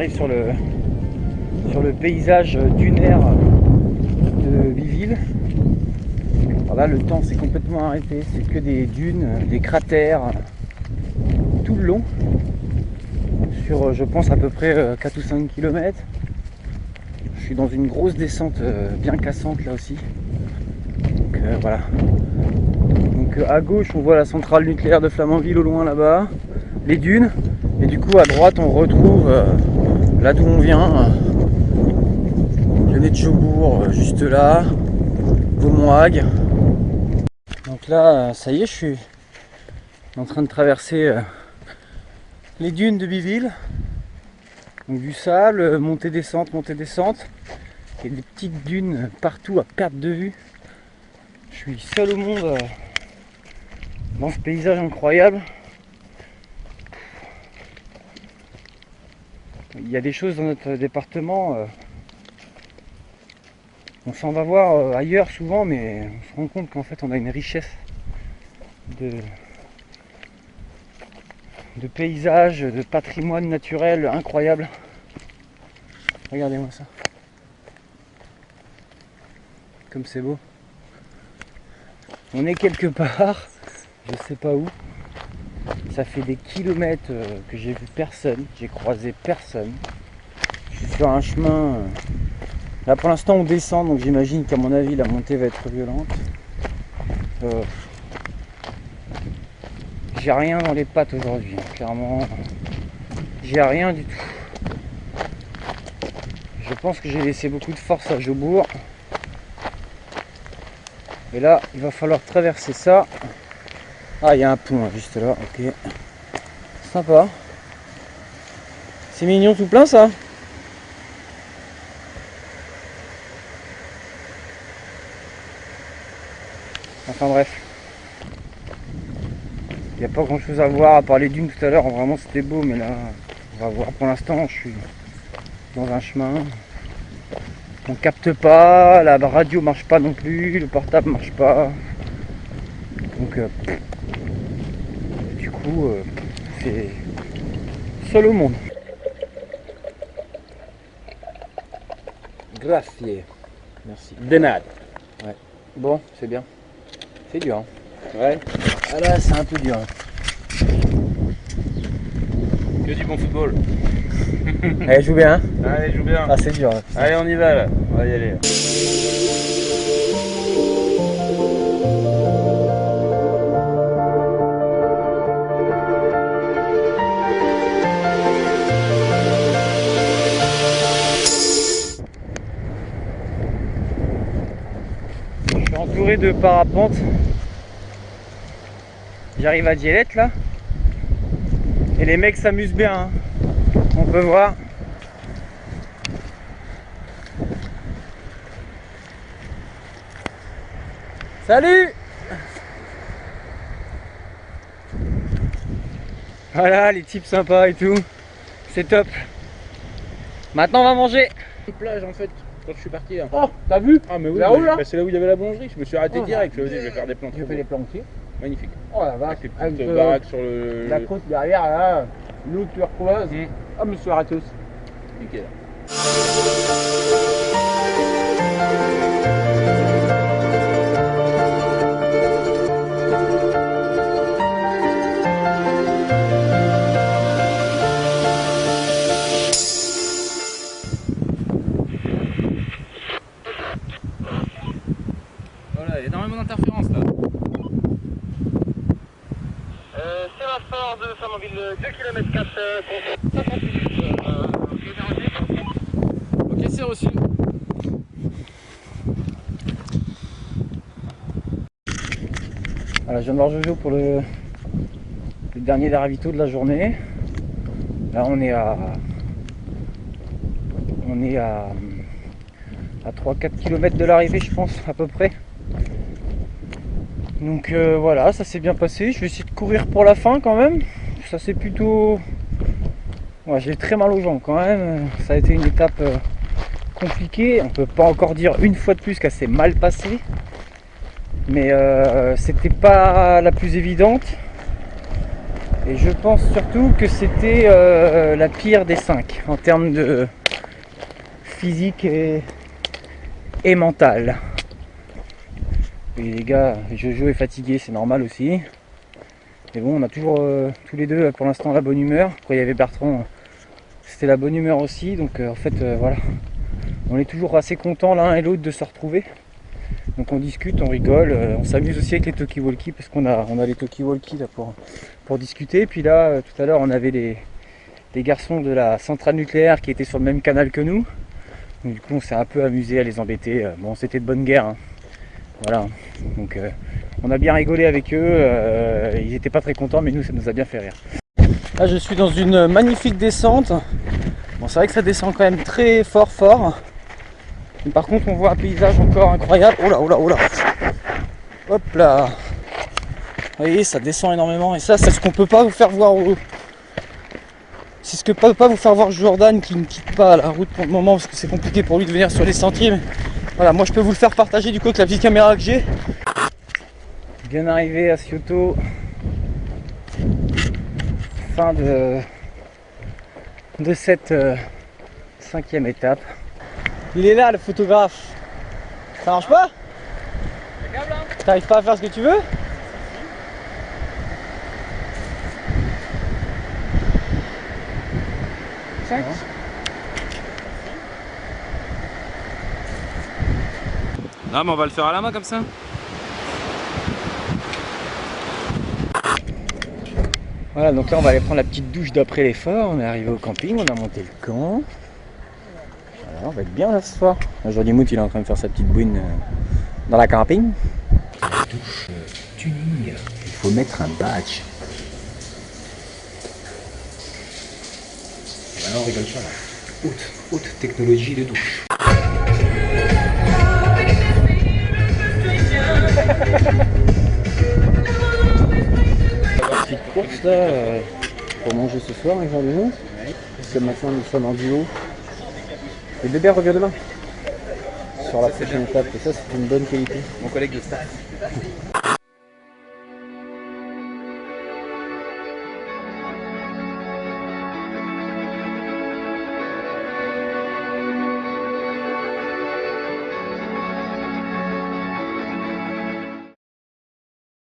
arrive sur le paysage dunaire de Biville. Alors là, le temps s'est complètement arrêté, c'est que des dunes, des cratères tout le long, sur je pense à peu près 4 ou 5 km. Je suis dans une grosse descente bien cassante là aussi. Donc voilà. Donc à gauche on voit la centrale nucléaire de Flamanville au loin là-bas, les dunes, et du coup à droite on retrouve là d'où on vient, le nez de Jobourg juste là, Beaumoag. Donc là ça y est, je suis en train de traverser les dunes de Biville. Donc du sable, montée-descente, montée-descente, et des petites dunes partout à perte de vue. Je suis seul au monde dans ce paysage incroyable. Il y a des choses dans notre département, on s'en va voir ailleurs souvent, mais on se rend compte qu'en fait on a une richesse de paysages, de patrimoine naturel incroyable. Regardez-moi ça. Comme c'est beau. On est quelque part, je sais pas où. Ça fait des kilomètres que j'ai vu personne, j'ai croisé personne. Je suis sur un chemin. Là pour l'instant on descend, donc j'imagine qu'à mon avis la montée va être violente. J'ai rien dans les pattes aujourd'hui, hein, clairement. J'ai rien du tout. Je pense que j'ai laissé beaucoup de force à Jobourg. Et là, il va falloir traverser ça. Ah, il y a un pont là, juste là, ok. Sympa. C'est mignon tout plein ça. Enfin bref. Il n'y a pas grand chose à voir à part les dunes tout à l'heure. Vraiment c'était beau, mais là, on va voir. Pour l'instant, je suis dans un chemin. On capte pas, la radio marche pas non plus, le portable marche pas. Donc du coup c'est seul au monde. Grazie. Merci. De nada. Ouais. Bon, c'est bien. C'est dur. Hein. Ouais. Ah là c'est un peu dur. Que du bon football. Allez, joue bien. Hein. Allez, joue bien. Ah c'est dur. Là, Allez, on y va là. On va y aller. Je suis entouré de parapentes. J'arrive à Dielette là. Et les mecs s'amusent bien. Hein. On peut voir. Salut! Voilà les types sympas et tout. C'est top. Maintenant on va manger. Une plage en fait, quand je suis parti là. Oh, t'as vu? Ah mais oui, Là où, là c'est là où il y avait la boulangerie. Je me suis arrêté Oh, direct. Je me suis dit, je vais faire des plans. J'ai fait les plans aussi. Magnifique. Oh la vache. Avec les Avec petites baraques sur la côte derrière là. L'eau turquoise. Ah, je me suis arrêté aussi. Nickel. Voilà, il y a énormément d'interférences là. Sémaphore de Flamanville, 2 km 4, 50 minutes. Ok, c'est reçu. Voilà, je viens de voir Jojo pour le dernier des ravitaux de la journée. Là on est à 3-4 km de l'arrivée je pense à peu près. Donc voilà, ça s'est bien passé. Je vais essayer de courir pour la fin quand même. Ça c'est plutôt... Ouais, j'ai très mal aux jambes quand même. Ça a été une étape compliquée. On peut pas encore dire une fois de plus qu'elle s'est mal passée. Mais c'était pas la plus évidente. Et je pense surtout que c'était la pire des 5 en termes de physique et mental. Et les gars, Jojo est fatigué, c'est normal aussi. Mais bon, on a toujours tous les deux pour l'instant la bonne humeur. Après il y avait Bertrand, c'était la bonne humeur aussi. Donc en fait voilà, on est toujours assez contents l'un et l'autre de se retrouver. Donc on discute, on rigole, on s'amuse aussi avec les talkie-walkie parce qu'on a les talkie-walkie là pour discuter. Et puis là, tout à l'heure, on avait les garçons de la centrale nucléaire qui étaient sur le même canal que nous. Donc, du coup, on s'est un peu amusé à les embêter. Bon, c'était de bonne guerre, hein. Voilà. Donc on a bien rigolé avec eux. Ils n'étaient pas très contents, mais nous, ça nous a bien fait rire. Là, je suis dans une magnifique descente. Bon, c'est vrai que ça descend quand même très fort. Mais par contre, on voit un paysage encore incroyable. Oh là, oh là, oh là. Hop là. Vous voyez, ça descend énormément. Et ça, c'est ce qu'on peut pas vous faire voir. C'est ce que peut pas vous faire voir Jordan qui ne quitte pas la route pour le moment parce que c'est compliqué pour lui de venir sur les sentiers. Mais voilà, moi je peux vous le faire partager du coup avec la petite caméra que j'ai. Bien arrivé à Scioto. Fin de cette 5e étape. Il est là le photographe. Ça marche pas? T'arrives pas à faire ce que tu veux? Non mais on va le faire à la main comme ça. Voilà, donc là on va aller prendre la petite douche d'après l'effort. On est arrivé au camping, on a monté le camp. Voilà, on va être bien là ce soir. Aujourd'hui Mout il est en train de faire sa petite bouine dans la camping. La douche tuning, il faut mettre un badge. Voilà, on rigole pas là. Haute technologie de douche. Petite course là pour manger ce soir avec Jean-Denis. Parce que maintenant nous sommes en duo. Et Bébert revient demain sur la prochaine étape et ça c'est une bonne qualité. Mon collègue de staff.